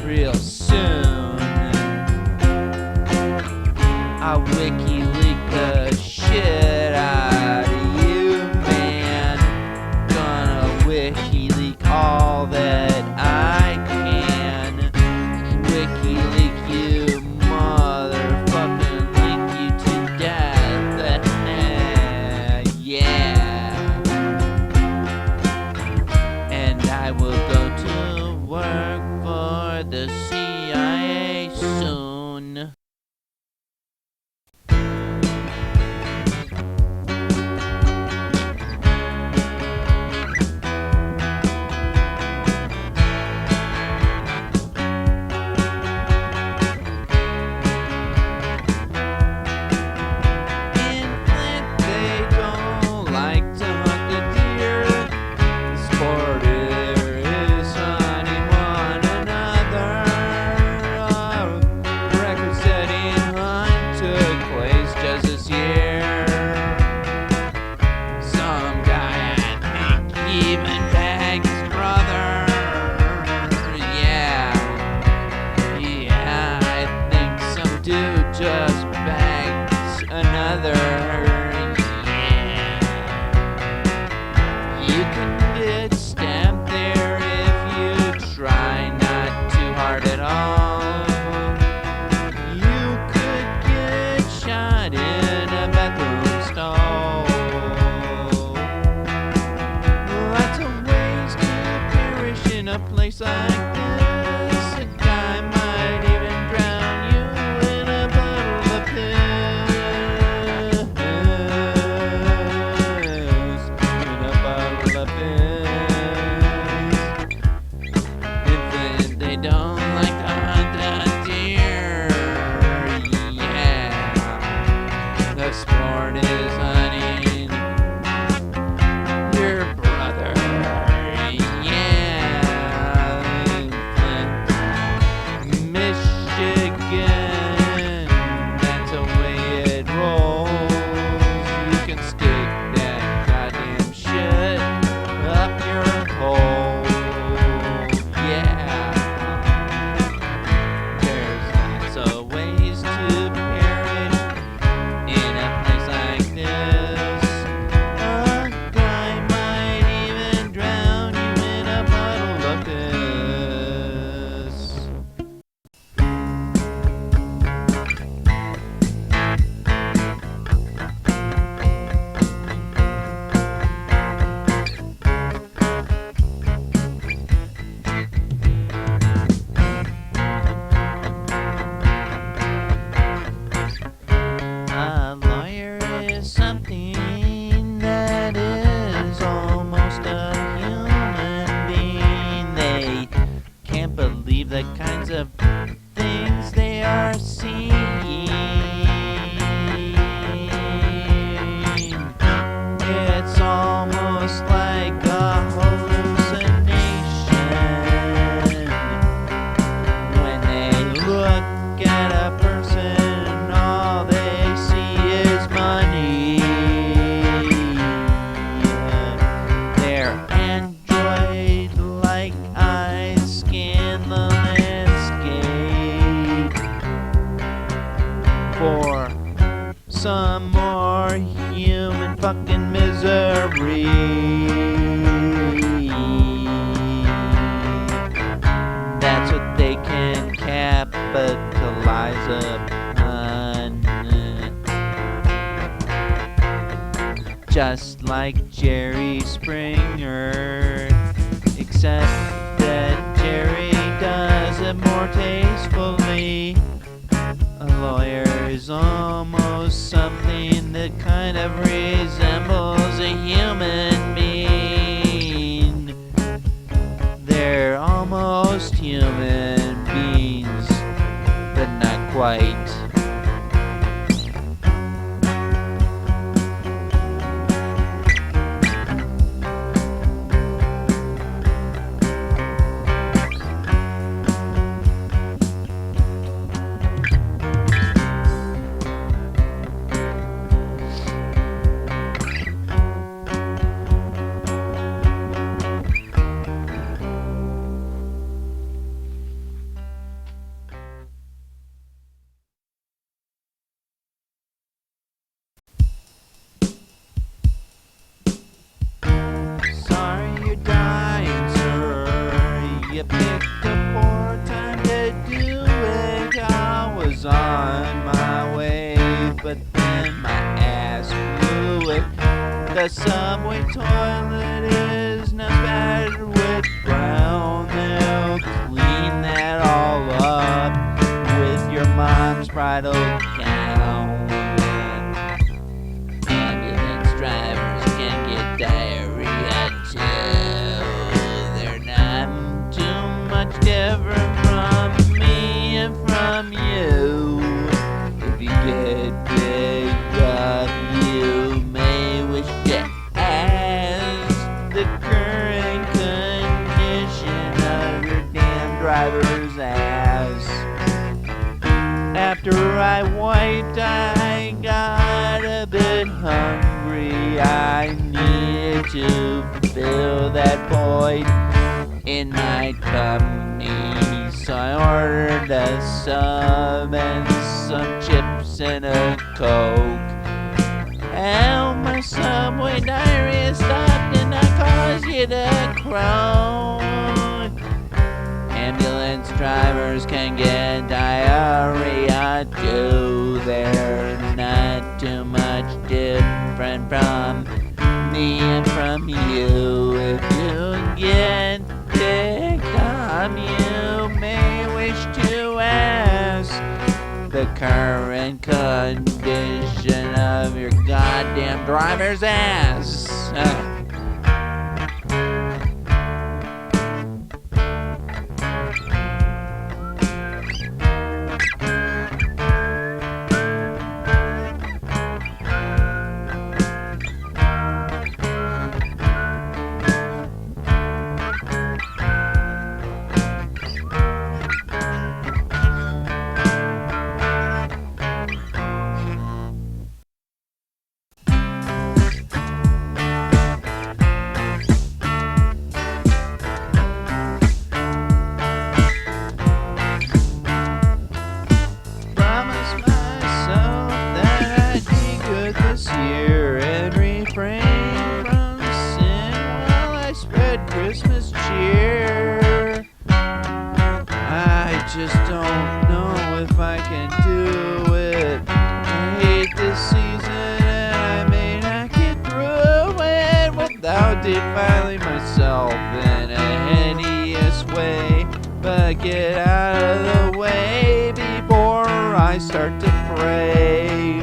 real soon. I'll wiki leak the shit out of you, man. Gonna wiki leak all that I can. Wiki leak you, motherfucking leak you to death. Yeah. And I will go to work for the CIA soon. Just bags another, yeah. You can get stabbed there if you try not too hard at all. You could get shot in a bathroom stall. Lots of ways to perish in a place like this. A guy might even drown you. The kinds of things they are seeing. It's almost like a hallucination when they look at a person. All they see is money. Their android-like eyes scan the for some more human fucking misery. That's what they can capitalize upon. Just like Jerry Springer, except that Jerry does it more tastefully. A lawyer is almost something that kind of resembles a human being. They're almost human beings, but not quite. a subway toilet is now spattered with brown. They'll clean that all up with your mom's bridal gown. Ambulance drivers can get diarrhea too. They're not too much different from me and from you. If you get picked up, you may wish to ask the current condition of your damn driver's ass. After I wiped, I got a bit hungry. I needed to fill that void in my tummy. So I ordered a sub and some chips and a Coke. And my subway diarrhea stopped and I caused you to croak. Ambulance drivers can get diarrhea too. They're not too much different from me and from you. If you get picked up, you may wish to ask the current condition of your goddamn driver's ass. Christmas cheer. I just don't know if I can do it. I hate this season and I may not get through it without defiling myself in a hideous way. But get out of the way before I start to pray.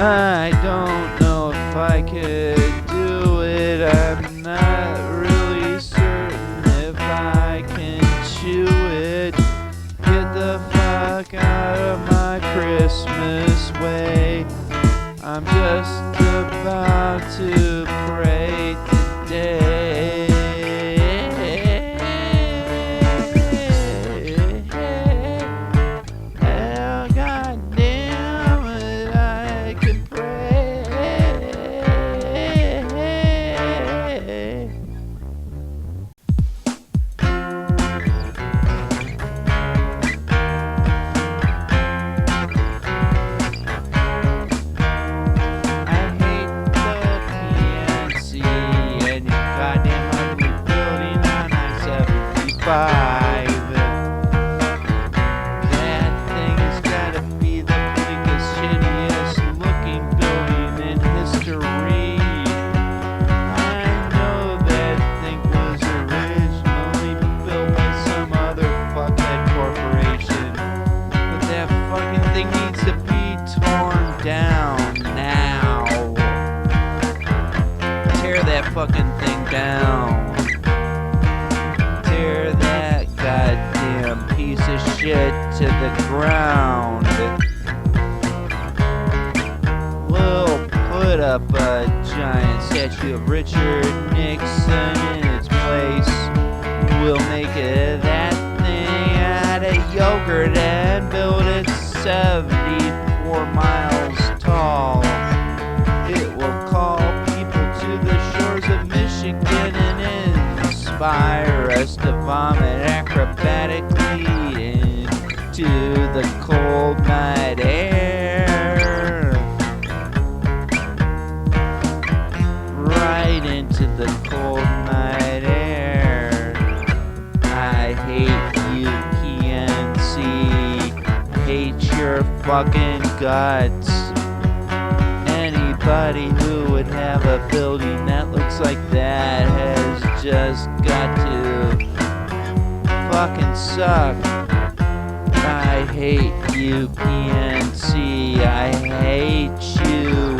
I don't know if I could do it. I'm not really certain if I can chew it. Get the fuck out of my Christmas way. I'm just about to pray today. Hell, goddamn it, I can pray. That thing's gotta be the biggest, shittiest looking building in history. I know that thing was originally built by some other fuckhead corporation, but that thing down. Tear that goddamn piece of shit to the ground. We'll put up a giant statue of Richard Nixon in its place. We'll make that thing out of yogurt and build it 74 miles tall. It will call people to the shores of Michigan and inspire us to vomit acrobatically into the cold night air. Right into the cold night air. I hate you, PNC. Hate your fucking guts. Anybody who would have a building that looks like that has just got to fucking suck. I hate you, PNC. I hate you,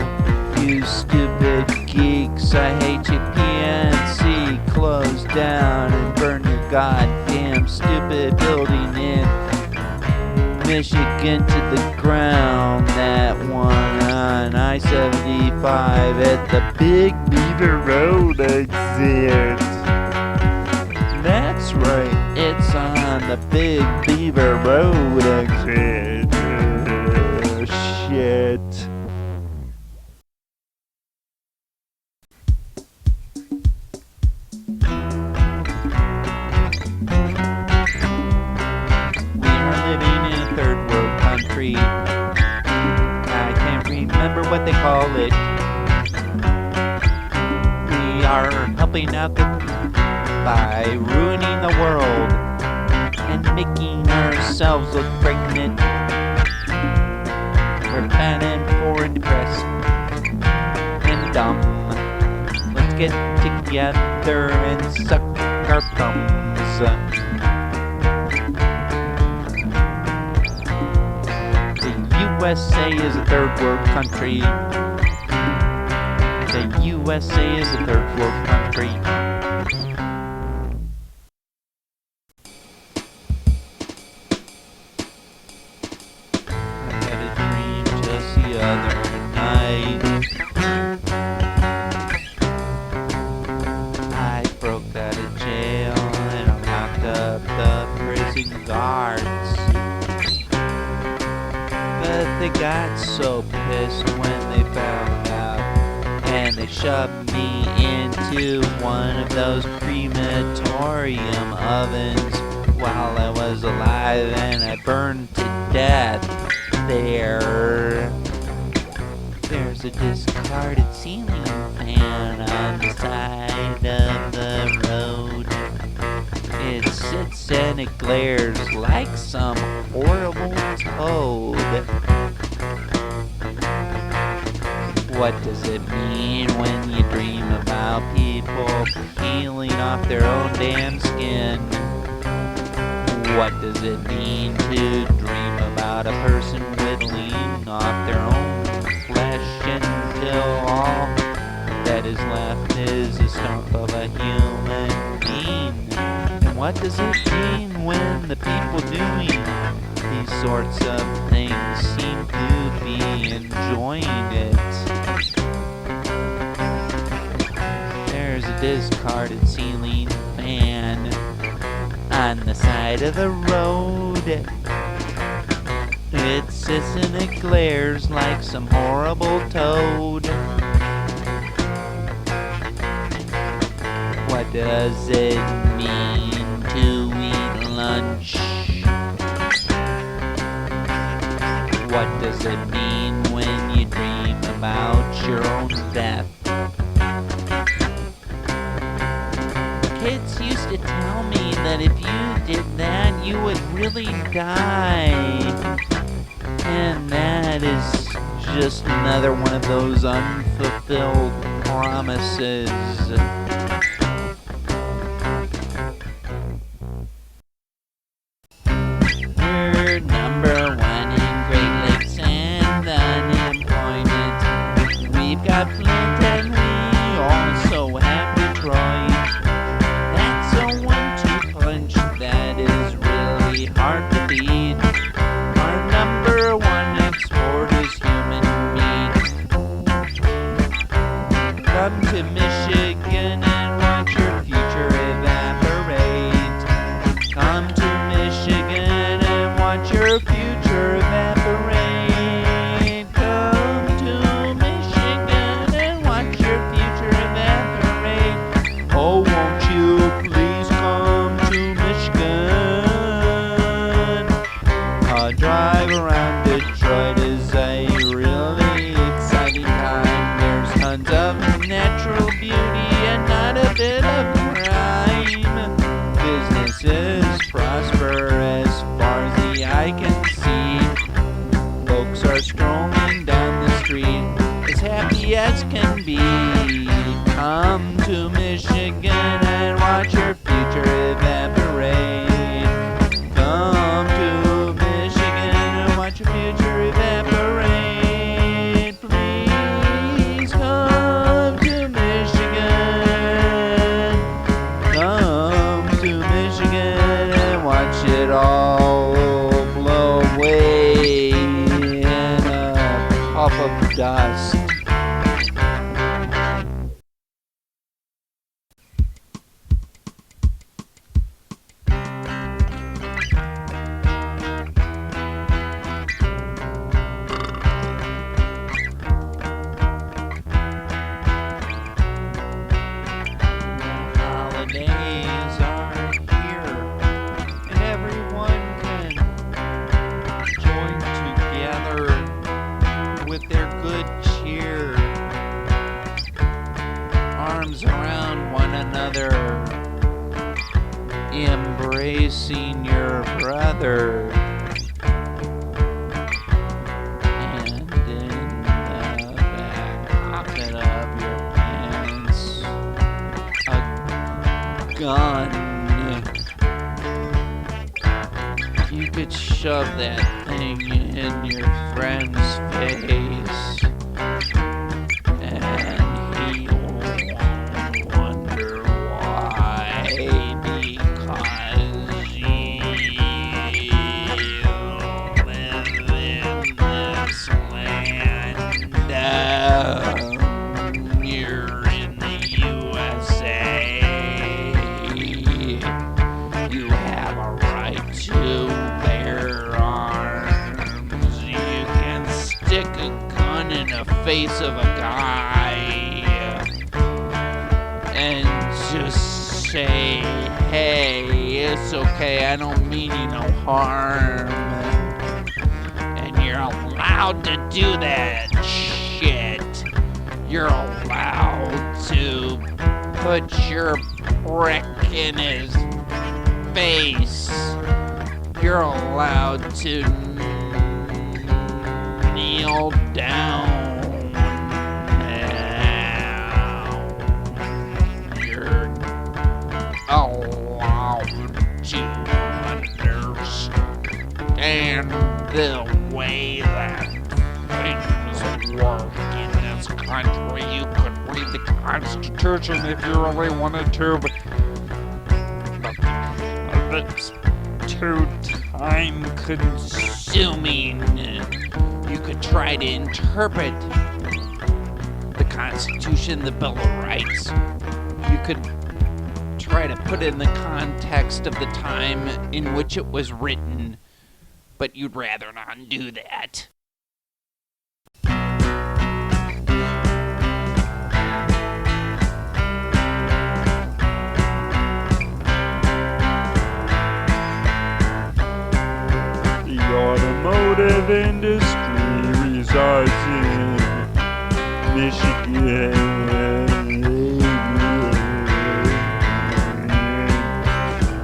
you stupid geeks. I hate you, PNC. Close down and burn your goddamn stupid building in Michigan to the ground. That one on I-75 at the Big Beaver Road exit. That's right, it's on the Big Beaver Road exit. Shit. We are living in a third world country. I can't remember what they call it. We are helping out by ruining the world and making ourselves look pregnant. We're fat and poor and depressed and dumb. Let's get together and suck our thumbs. The USA is a third world country. The USA is a third world country. I had a dream just the other night. I broke out of jail and I knocked up the prison guards. But they got so pissed when they found out, and they shoved me into one of those crematorium ovens while I was alive, and I burned to death there. There's a discarded ceiling fan on the side of the road. It sits and it glares like some horrible toad. What does it mean when you dream about people peeling off their own damn skin? What does it mean to dream about a person whittling off their own flesh until all that is left is a stump of a human being? And what does it mean when the people doing these sorts of things seem to be enjoying it? There's a discarded ceiling fan on the side of the road. It sits and it glares like some horrible toad. What does it mean to eat lunch? What does it mean when you dream about your own death? Kids used to tell me that if you did that, you would really die. And that is just another one of those unfulfilled promises. We're number one in Great Lakes and unemployment. We've got Flint and we also have Detroit. Michigan and watch your future evaporate. Come to Michigan and watch your future evaporate. Please come to Michigan. Come to Michigan and watch it all blow away in a puff of dust. Holidays are here, and everyone can join together with their good cheer, arms around one another, embracing your brother. And in the back pocket of your pants, a gun. You could shove that thing in your friend's face, and he'll wonder why, because you live in this land. You're in the USA. You have a right to bear arms. You can stick a gun in the face of a guy and just say, hey, it's okay, I don't mean you no harm. And you're allowed to do that shit. You're allowed to put your prick in his face. You're allowed to kneel down now. You're allowed to understand the way that things work in this country. You could read the Constitution if you really wanted to, but it's too time-consuming. You could try to interpret the Constitution, the Bill of Rights. You could try to put it in the context of the time in which it was written, but you'd rather not do that. The automotive industry resides in Michigan.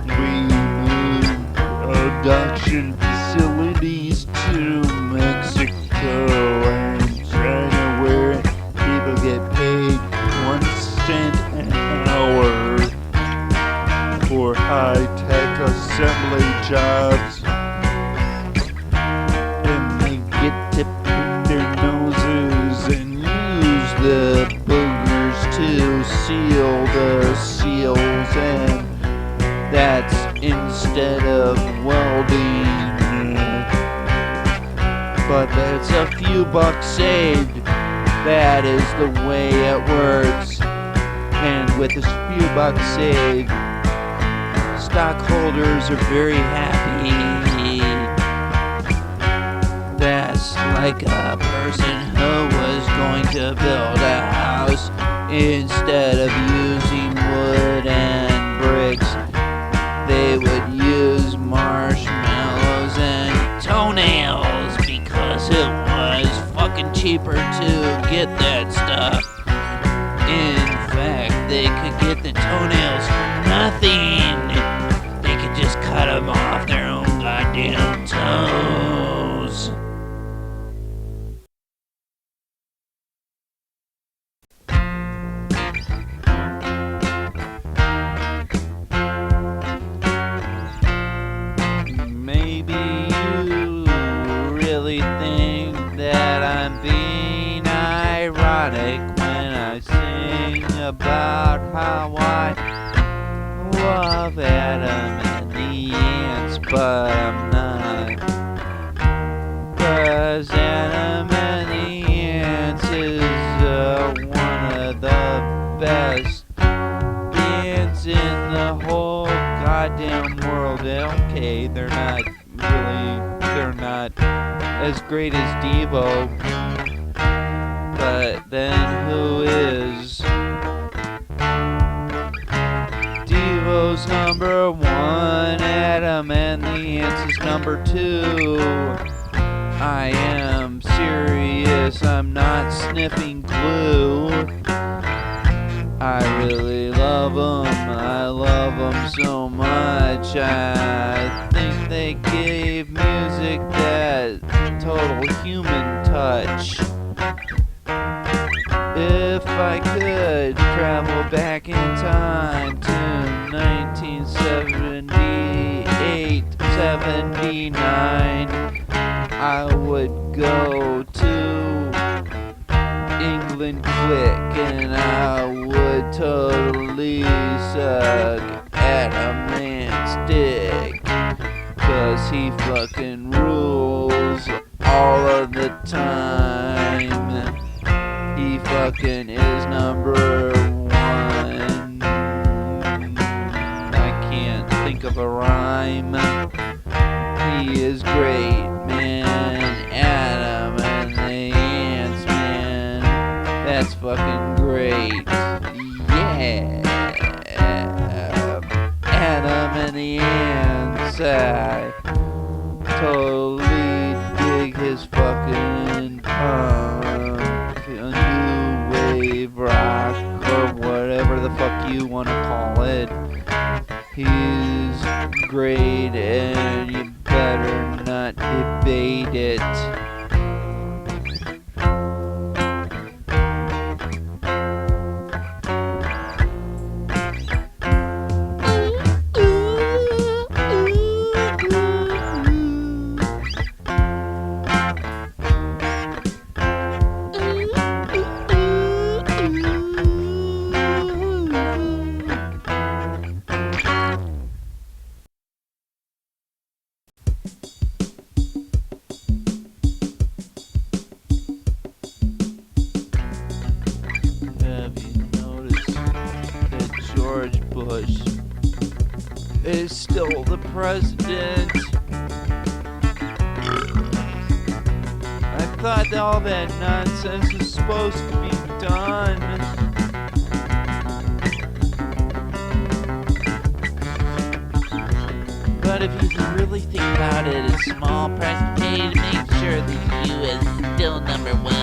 We moved production facilities to Mexico and China, where people get paid 1 cent an hour for high-tech assembly jobs. Get to pick their noses and use the boogers to seal the seals, and that's instead of welding. But that's a few bucks saved. That is the way it works. And with this few bucks saved, stockholders are very happy. That's like a person who was going to build a house. Instead of using wood and bricks, they would use marshmallows and toenails because it was fucking cheaper to get that stuff. In fact, they could get the toenails for nothing. They could just cut them off their own goddamn toes. about how I love Adam and the ants, but I'm not. 'Cause Adam and the ants is one of the best bands in the whole goddamn world. Okay, they're not as great as Devo, but then who is? Devo's number one, Adam and the ants is number two. I am serious, I'm not sniffing glue. I really love them, I love them so much. I think they gave music that total human touch. If I could travel back in time to 1978, 79, I would go to England quick and I would totally suck Adam Lance dick, 'cause he fucking rules all of the time. He fucking is number one. I can't think of a rhyme. He is great, man. Adam and the ants, man. That's fucking great. Yeah. Adam and the ants. I totally dig his fucking punk. New wave rock or whatever the fuck you want to call it. He's great and you better not debate it. Is still the president. I thought all that nonsense was supposed to be done. But if you really think about it, a small price to pay to make sure that you is still number one.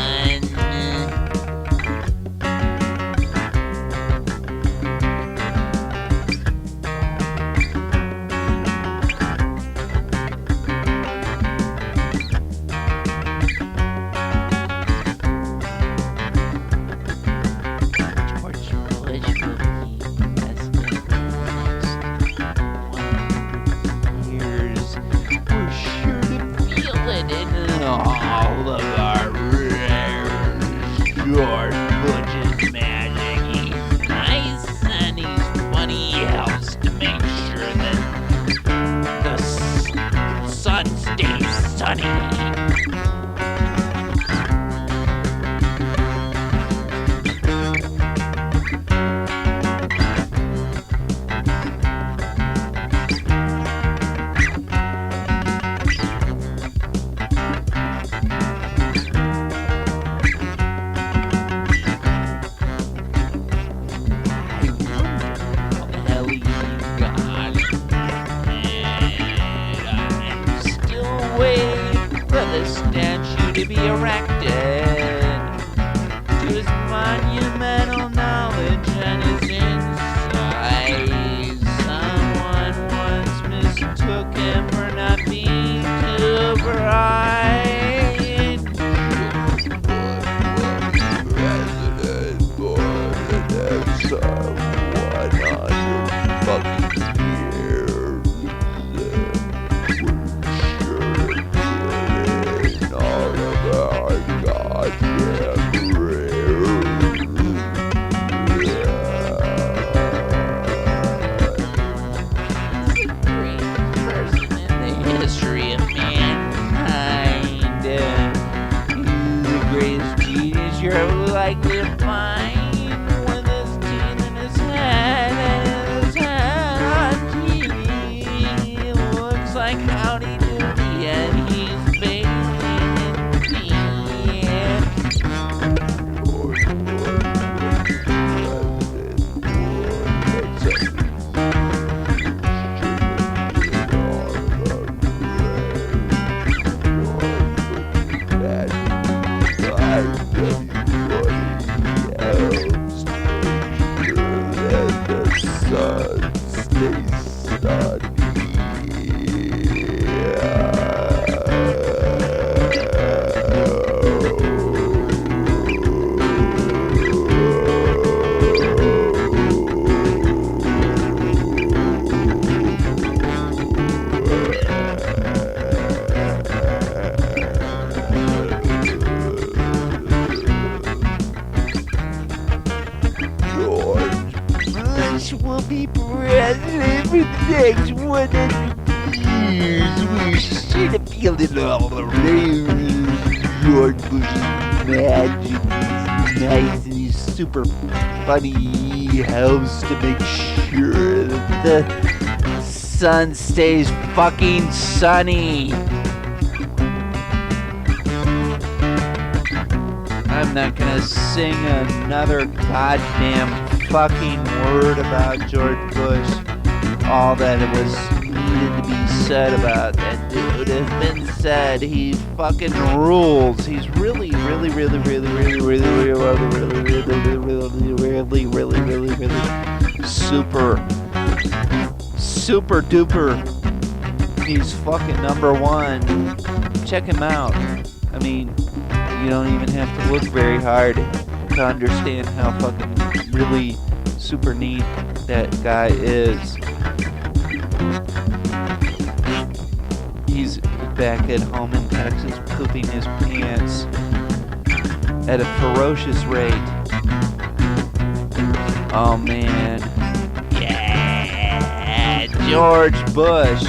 George Bush's magic. He's nice and he's funny. He helps to make sure that the sun stays sunny. Statue to be erected to his monumental knowledge and his insight. Someone once mistook him for not being too bright. President for the next 100 fucking years. Yeah. Bush will be president for the next 100 years. We should have filled it all around. George Bush's magic. He's nice and he's super funny. He helps to make sure that the sun stays fucking sunny. I'm not gonna sing another goddamn fucking word about George Bush. All that it was needed to be said about that dude has been said. He fucking rules. He's really super duper. He's fucking number one. Check him out. I mean, you don't even have to look very hard to understand how fucking really super neat that guy is. He's back at home in Texas pooping his pants at a ferocious rate. Oh man. Yeah! George Bush.